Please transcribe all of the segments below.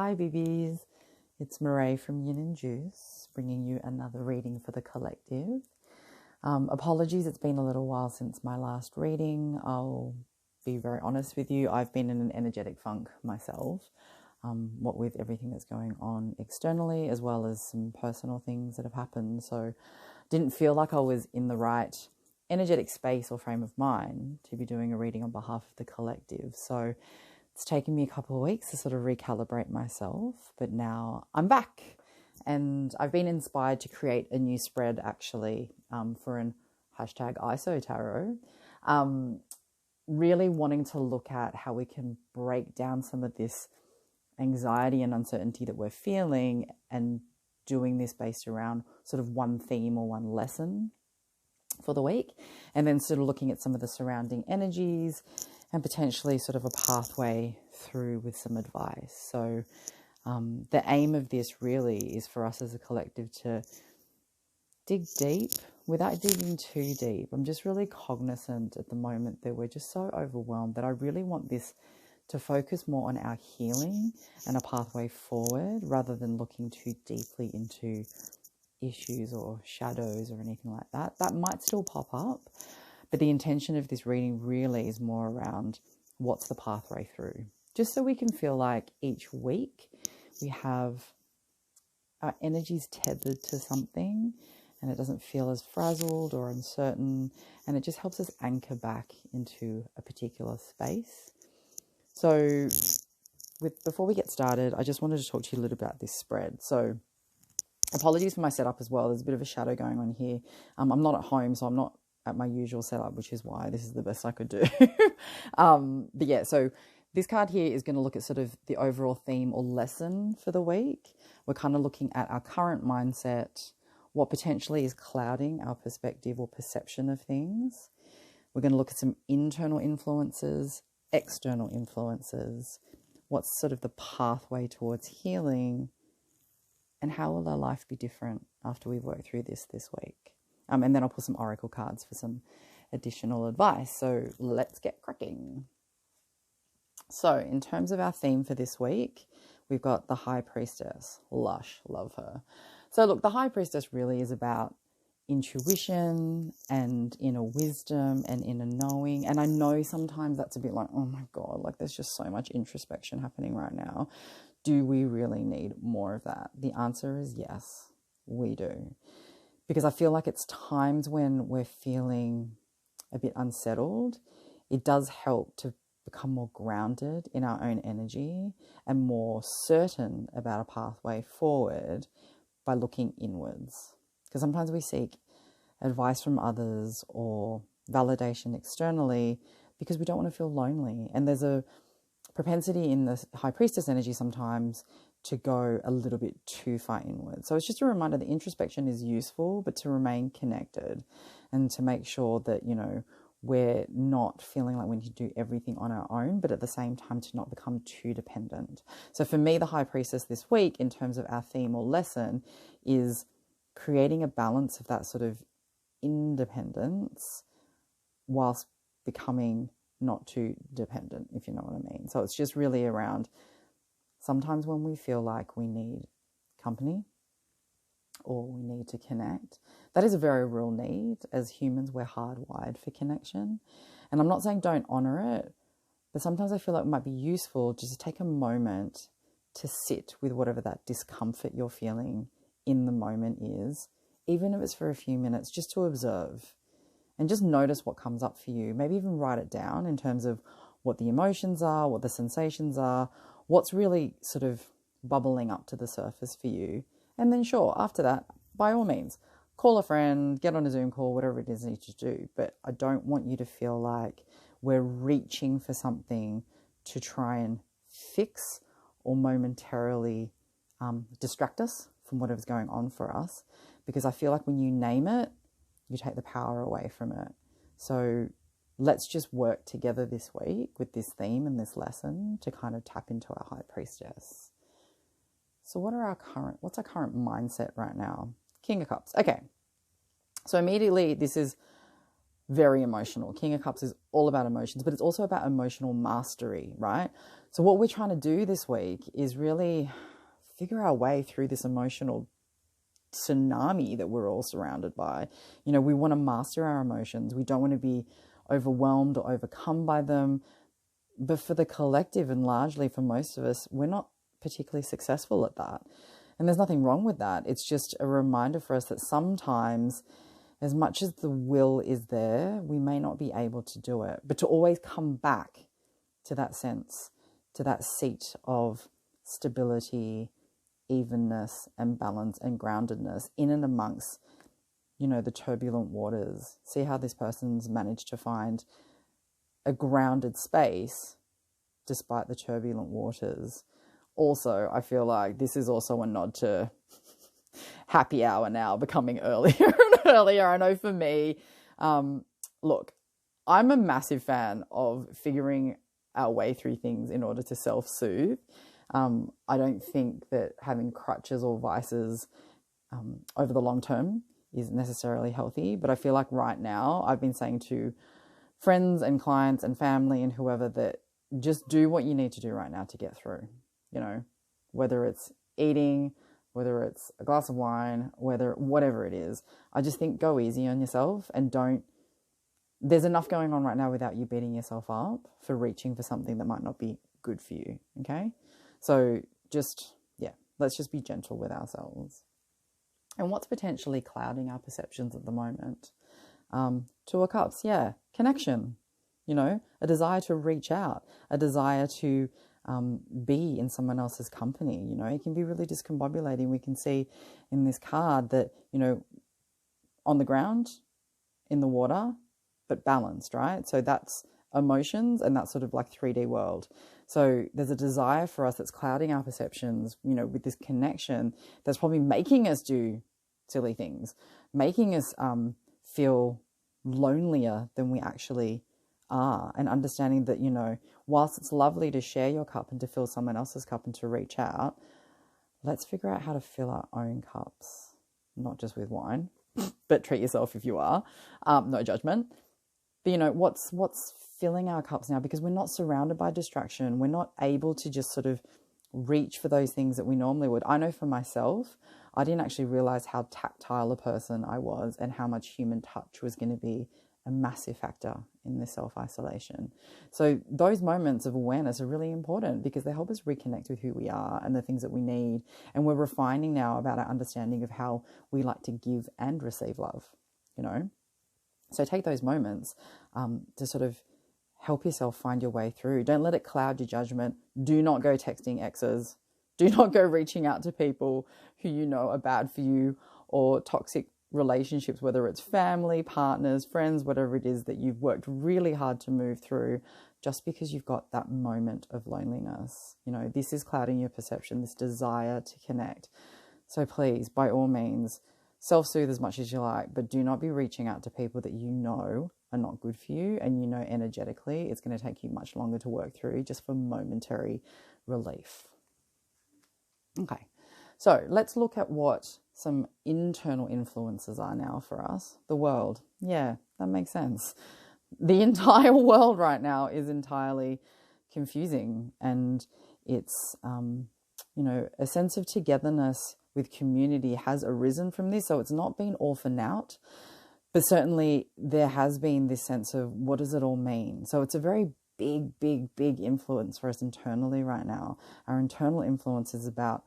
Hi BBs, it's Mireille from Yin and Juice, bringing you another reading for the collective. Apologies, it's been a little while since my last reading. I'll be very honest with you, I've been in an energetic funk myself, what with everything that's going on externally as well as some personal things that have happened. So didn't feel like I was in the right energetic space or frame of mind to be doing a reading on behalf of the collective. So it's taken me a couple of weeks to sort of recalibrate myself, but now I'm back and I've been inspired to create a new spread actually for an hashtag ISO Tarot. Really wanting to look at how we can break down some of this anxiety and uncertainty that we're feeling, and doing this based around sort of one theme or one lesson for the week, and then sort of looking at some of the surrounding energies and potentially sort of a pathway through with some advice. So the aim of this really is for us as a collective to dig deep without digging too deep. I'm just really cognizant at the moment that we're just so overwhelmed that I really want this to focus more on our healing and a pathway forward rather than looking too deeply into issues or shadows or anything like that. That might still pop up, but the intention of this reading really is more around what's the pathway through, just so we can feel like each week we have our energies tethered to something and it doesn't feel as frazzled or uncertain, and it just helps us anchor back into a particular space. So before we get started, I just wanted to talk to you a little about this spread. So apologies for my setup as well. There's a bit of a shadow going on here. I'm not at home, so I'm not at my usual setup, which is why this is the best I could do. But yeah, so this card here is going to look at sort of the overall theme or lesson for the week. We're kind of looking at our current mindset, what potentially is clouding our perspective or perception of things. We're going to look at some internal influences, external influences, what's sort of the pathway towards healing, and how will our life be different after we work through this week. And then I'll pull some oracle cards for some additional advice. So let's get cracking. So in terms of our theme for this week, we've got the High Priestess. Lush, love her. So look, the High Priestess really is about intuition and inner wisdom and inner knowing. And I know sometimes that's a bit like, oh my God, like there's just so much introspection happening right now. Do we really need more of that? The answer is yes, we do. Because I feel like it's times when we're feeling a bit unsettled, it does help to become more grounded in our own energy and more certain about a pathway forward by looking inwards. Because sometimes we seek advice from others or validation externally because we don't want to feel lonely. And there's a propensity in the High Priestess energy sometimes to go a little bit too far inward. So it's just a reminder that introspection is useful, but to remain connected and to make sure that, you know, we're not feeling like we need to do everything on our own, but at the same time to not become too dependent. So for me, the High Priestess this week, in terms of our theme or lesson, is creating a balance of that sort of independence whilst becoming not too dependent, if you know what I mean. So it's just really around sometimes when we feel like we need company or we need to connect, that is a very real need. As humans, we're hardwired for connection. And I'm not saying don't honor it, but sometimes I feel like it might be useful just to take a moment to sit with whatever that discomfort you're feeling in the moment is, even if it's for a few minutes, just to observe and just notice what comes up for you. Maybe even write it down in terms of what the emotions are, what the sensations are, what's really sort of bubbling up to the surface for you. And then sure, after that, by all means, call a friend, get on a Zoom call, whatever it is you need to do. But I don't want you to feel like we're reaching for something to try and fix or momentarily distract us from whatever's going on for us. Because I feel like when you name it, you take the power away from it. So let's just work together this week with this theme and this lesson to kind of tap into our High Priestess. So what's our current mindset right now? King of Cups. Okay. So immediately this is very emotional. King of Cups is all about emotions, but it's also about emotional mastery, right? So what we're trying to do this week is really figure our way through this emotional tsunami that we're all surrounded by. You know, we want to master our emotions. We don't want to be overwhelmed or overcome by them. But for the collective and largely for most of us, we're not particularly successful at that. And there's nothing wrong with that. It's just a reminder for us that sometimes, as much as the will is there, we may not be able to do it. But to always come back to that sense, to that seat of stability, evenness and balance and groundedness in and amongst, you know, the turbulent waters. See how this person's managed to find a grounded space despite the turbulent waters. Also, I feel like this is also a nod to happy hour now becoming earlier and earlier. I know for me, look, I'm a massive fan of figuring our way through things in order to self-soothe. I don't think that having crutches or vices over the long term is necessarily healthy, but I feel like right now I've been saying to friends and clients and family and whoever that just do what you need to do right now to get through, you know, whether it's eating, whether it's a glass of wine, whatever it is. I just think go easy on yourself and there's enough going on right now without you beating yourself up for reaching for something that might not be good for you, okay? So let's just be gentle with ourselves. And what's potentially clouding our perceptions at the moment? Two of Cups, connection, you know, a desire to reach out, a desire to be in someone else's company. You know, it can be really discombobulating. We can see in this card that, you know, on the ground, in the water, but balanced, right? So that's emotions and that sort of like 3D world. So there's a desire for us that's clouding our perceptions, you know, with this connection that's probably making us do silly things, making us feel lonelier than we actually are, and understanding that, you know, whilst it's lovely to share your cup and to fill someone else's cup and to reach out, let's figure out how to fill our own cups, not just with wine, but treat yourself if you are, no judgment. But, you know, what's filling our cups now, because we're not surrounded by distraction. We're not able to just sort of reach for those things that we normally would. I know for myself, I didn't actually realize how tactile a person I was and how much human touch was going to be a massive factor in this self-isolation. So those moments of awareness are really important because they help us reconnect with who we are and the things that we need. And we're refining now about our understanding of how we like to give and receive love, you know? So take those moments to sort of help yourself find your way through. Don't let it cloud your judgment. Do not go texting exes. Do not go reaching out to people who you know are bad for you, or toxic relationships, whether it's family, partners, friends, whatever it is that you've worked really hard to move through, just because you've got that moment of loneliness. You know, this is clouding your perception, this desire to connect. So please, by all means, self-soothe as much as you like, but do not be reaching out to people that you know are not good for you, and you know energetically it's going to take you much longer to work through just for momentary relief. Okay, so let's look at what some internal influences are now for us. The world. Yeah, that makes sense. The entire world right now is entirely confusing, and it's, you know, a sense of togetherness with community has arisen from this. So it's not been all for naught, but certainly there has been this sense of what does it all mean? So it's a very big influence for us internally right now. Our internal influence is about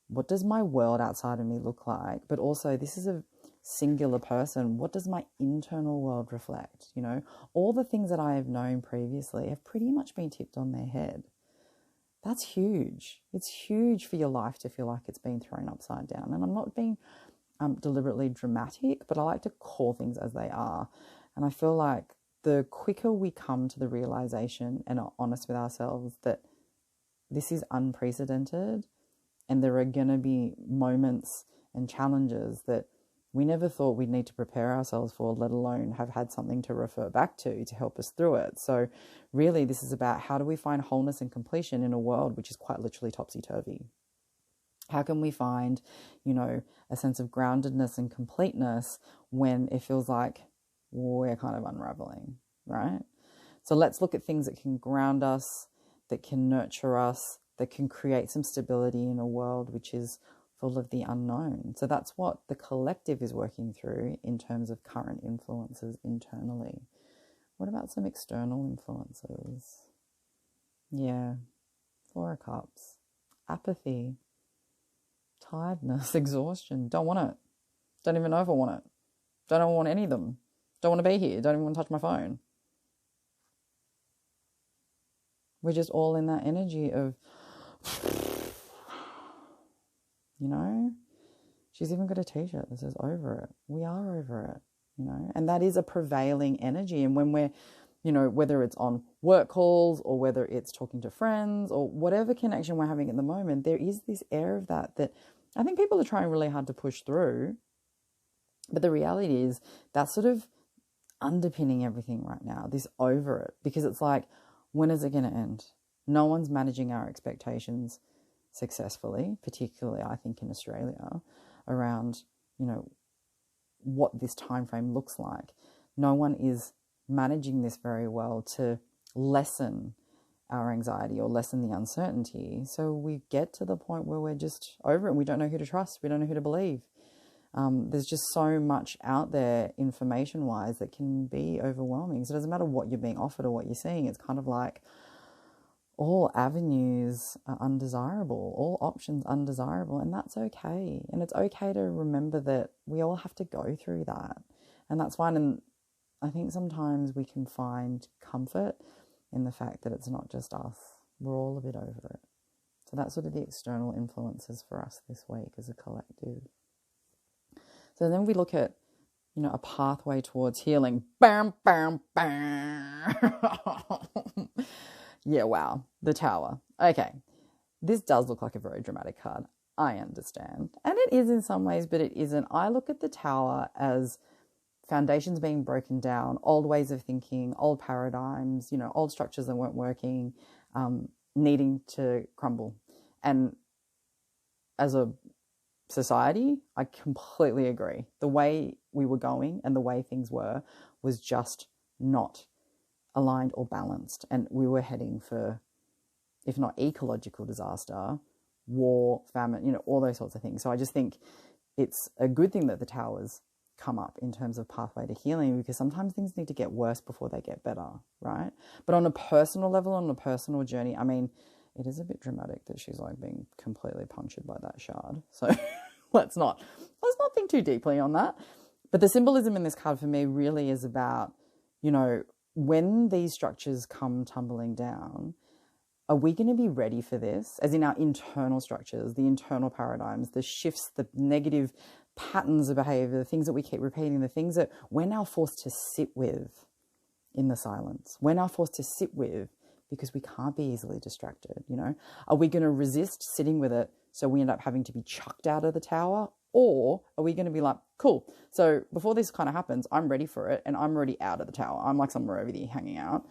what does my world outside of me look like? But also this is a singular person. What does my internal world reflect? You know, all the things that I have known previously have pretty much been tipped on their head. That's huge. It's huge for your life to feel like it's been thrown upside down. And I'm not being deliberately dramatic, but I like to call things as they are. And I feel like the quicker we come to the realization and are honest with ourselves that this is unprecedented, and there are going to be moments and challenges that we never thought we'd need to prepare ourselves for, let alone have had something to refer back to help us through it. So really, this is about how do we find wholeness and completion in a world which is quite literally topsy-turvy? How can we find, you know, a sense of groundedness and completeness when it feels like we're kind of unraveling, right? So let's look at things that can ground us, that can nurture us, that can create some stability in a world which is full of the unknown. So that's what the collective is working through in terms of current influences internally. What about some external influences? Yeah, Four of Cups, apathy, tiredness, exhaustion. Don't want it. Don't even know if I want it. Don't want any of them. Don't want to be here. Don't even want to touch my phone. We're just all in that energy of, you know, she's even got a t-shirt that says over it. We are over it, you know, and that is a prevailing energy. And when we're, you know, whether it's on work calls or whether it's talking to friends or whatever connection we're having at the moment, there is this air of that I think people are trying really hard to push through. But the reality is that's sort of underpinning everything right now, this over it, because it's like, when is it going to end? No one's managing our expectations successfully, particularly I think in Australia, around, you know, what this time frame looks like. No one is managing this very well to lessen our anxiety or lessen the uncertainty. So we get to the point where we're just over it and we don't know who to trust. We don't know who to believe. There's just so much out there information-wise that can be overwhelming. So it doesn't matter what you're being offered or what you're seeing. It's kind of like all avenues are undesirable, all options undesirable, and that's okay. And it's okay to remember that we all have to go through that. And that's fine. And I think sometimes we can find comfort in the fact that it's not just us. We're all a bit over it. So that's sort of the external influences for us this week as a collective. So then we look at, you know, a pathway towards healing. Bam, bam, bam. Yeah, wow. The Tower. Okay. This does look like a very dramatic card. I understand. And it is in some ways, but it isn't. I look at the Tower as foundations being broken down, old ways of thinking, old paradigms, you know, old structures that weren't working, needing to crumble. And as a society, I completely agree. The way we were going and the way things were was just not aligned or balanced. And we were heading for, if not ecological disaster, war, famine, you know, all those sorts of things. So I just think it's a good thing that the Towers come up in terms of pathway to healing, because sometimes things need to get worse before they get better, right? But on a personal level, on a personal journey, I mean, it is a bit dramatic that she's like being completely punctured by that shard. So let's not think too deeply on that. But the symbolism in this card for me really is about, you know, when these structures come tumbling down, are we going to be ready for this? As in our internal structures, the internal paradigms, the shifts, the negative patterns of behavior, the things that we keep repeating, the things that we're now forced to sit with in the silence. We're now forced to sit with because we can't be easily distracted, you know? Are we going to resist sitting with it so we end up having to be chucked out of the tower? Or are we going to be like, cool, so before this kind of happens, I'm ready for it and I'm already out of the tower. I'm like somewhere over there hanging out,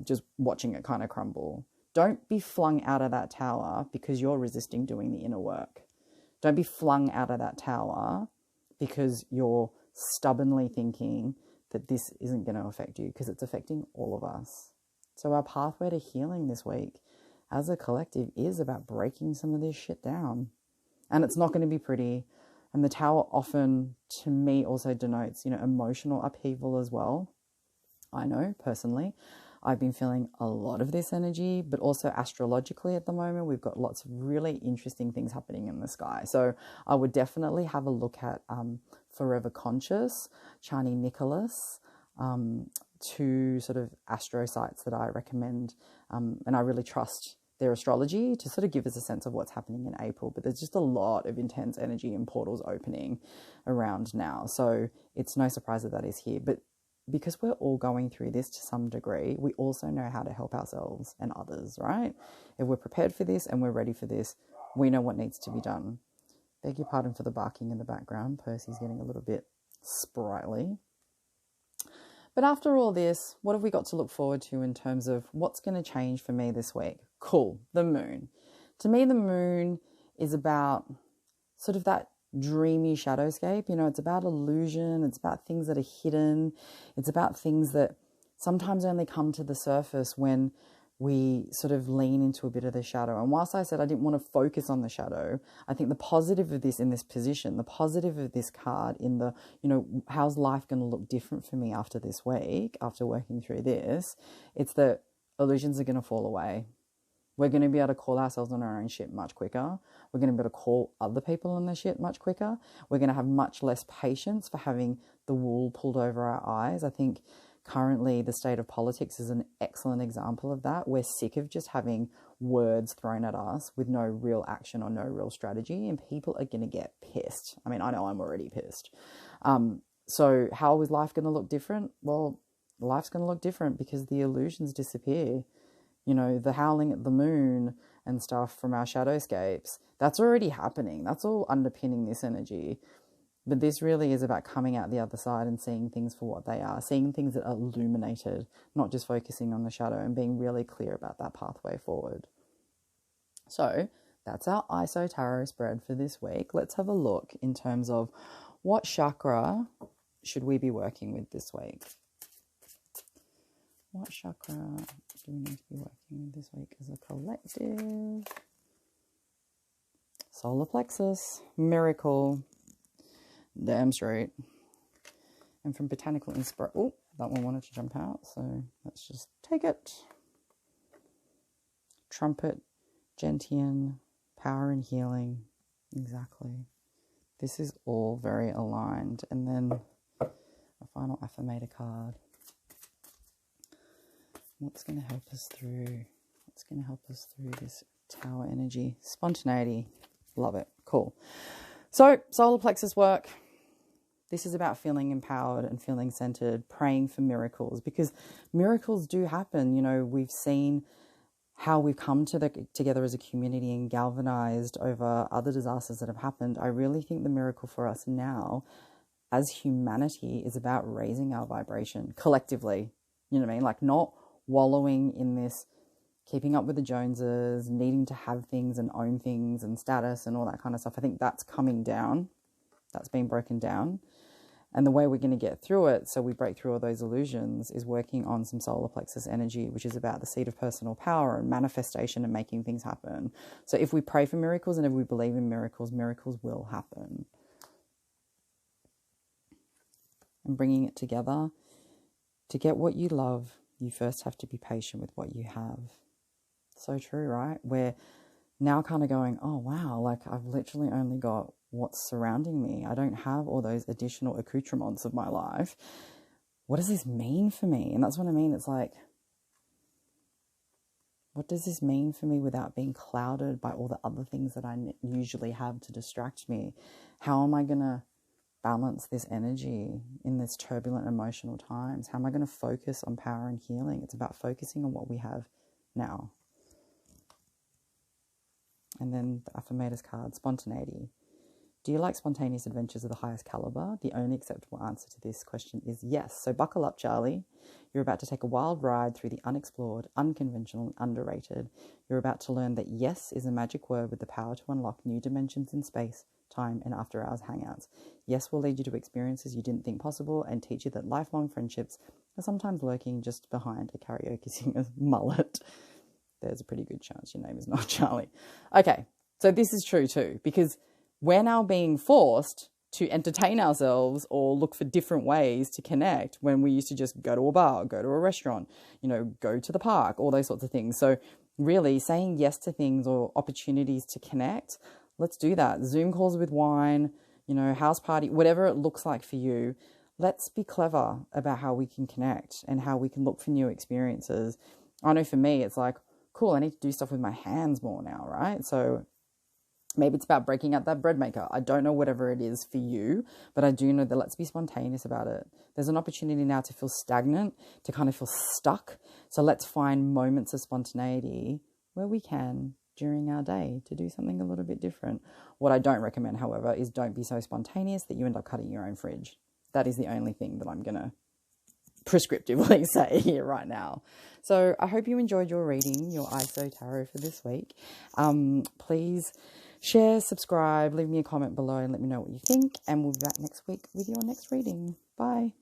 just watching it kind of crumble. Don't be flung out of that tower because you're resisting doing the inner work. Don't be flung out of that tower because you're stubbornly thinking that this isn't going to affect you, because it's affecting all of us. So our pathway to healing this week as a collective is about breaking some of this shit down. And it's not going to be pretty. And the Tower often, to me, also denotes, you know, emotional upheaval as well. I know, personally, I've been feeling a lot of this energy, but also astrologically at the moment, we've got lots of really interesting things happening in the sky. So I would definitely have a look at Forever Conscious, Chani Nicholas, two sort of astro sites that I recommend, and I really trust their astrology to sort of give us a sense of what's happening in April. But there's just a lot of intense energy and portals opening around now. So it's no surprise that that is here. But because we're all going through this to some degree, we also know how to help ourselves and others, right? If we're prepared for this and we're ready for this, we know what needs to be done. Beg your pardon for the barking in the background. Percy's getting a little bit sprightly. But after all this, what have we got to look forward to in terms of what's going to change for me this week? Cool, the moon. To me, the moon is about sort of that dreamy shadowscape. You know, it's about illusion. It's about things that are hidden. It's about things that sometimes only come to the surface when we sort of lean into a bit of the shadow. And whilst I said I didn't want to focus on the shadow, I think the positive of this in this position, the positive of this card in the, you know, how's life going to look different for me after this week, after working through this, it's that illusions are going to fall away. We're going to be able to call ourselves on our own shit much quicker. We're going to be able to call other people on their shit much quicker. We're going to have much less patience for having the wool pulled over our eyes. I think currently the state of politics is an excellent example of that. We're sick of just having words thrown at us with no real action or no real strategy, and people are going to get pissed. I mean, I know I'm already pissed. So how is life going to look different? Well, life's going to look different because the illusions disappear. You know, the howling at the moon and stuff from our shadowscapes, that's already happening. That's all underpinning this energy. But this really is about coming out the other side and seeing things for what they are, seeing things that are illuminated, not just focusing on the shadow, and being really clear about that pathway forward. So that's our ISO Tarot spread for this week. Let's have a look in terms of what chakra should we be working with this week. What chakra do we need to be working with this week as a collective? Solar plexus, miracle. Damn straight. And from botanical inspiration, oh, that one wanted to jump out, so let's just take it. Trumpet, gentian, power and healing. Exactly. This is all very aligned. And then a final affirmator card. What's going to help us through? What's going to help us through this tower energy? Spontaneity. Love it. Cool. So, solar plexus work. This is about feeling empowered and feeling centered, praying for miracles, because miracles do happen. You know, we've seen how we've come together as a community and galvanized over other disasters that have happened. I really think the miracle for us now as humanity is about raising our vibration collectively. You know what I mean? Like, not wallowing in this keeping up with the Joneses, needing to have things and own things and status and all that kind of stuff. I think that's coming down. That's being broken down. And the way we're going to get through it, so we break through all those illusions, is working on some solar plexus energy, which is about the seed of personal power and manifestation and making things happen. So if we pray for miracles and if we believe in miracles, miracles will happen. And bringing it together, to get what you love, you first have to be patient with what you have. So true, right? We're now kind of going, oh, wow, like I've literally only got what's surrounding me. I don't have all those additional accoutrements of my life. What does this mean for me? And that's what I mean. It's like, what does this mean for me without being clouded by all the other things that I usually have to distract me? How am I going to balance this energy in this turbulent emotional times? How am I going to focus on power and healing? It's about focusing on what we have now. And then the affirmators card, spontaneity. Do you like spontaneous adventures of the highest caliber? The only acceptable answer to this question is yes. So buckle up, Charlie. You're about to take a wild ride through the unexplored, unconventional, and underrated. You're about to learn that yes is a magic word with the power to unlock new dimensions in space, time, and after-hours hangouts. Yes will lead you to experiences you didn't think possible and teach you that lifelong friendships are sometimes lurking just behind a karaoke singer's mullet. There's a pretty good chance your name is not Charlie. Okay, so this is true too, because we're now being forced to entertain ourselves or look for different ways to connect when we used to just go to a bar, go to a restaurant, you know, go to the park, all those sorts of things. So really saying yes to things or opportunities to connect, let's do that. Zoom calls with wine, you know, house party, whatever it looks like for you. Let's be clever about how we can connect and how we can look for new experiences. I know for me, it's like, cool, I need to do stuff with my hands more now, right? So maybe it's about breaking out that bread maker. I don't know whatever it is for you, but I do know that let's be spontaneous about it. There's an opportunity now to feel stagnant, to kind of feel stuck. So let's find moments of spontaneity where we can during our day to do something a little bit different. What I don't recommend, however, is don't be so spontaneous that you end up cutting your own fridge. That is the only thing that I'm going to prescriptively say here right now. So I hope you enjoyed your reading, your ISO Tarot for this week. Please Share, subscribe, leave me a comment below and let me know what you think. And we'll be back next week with your next reading. Bye.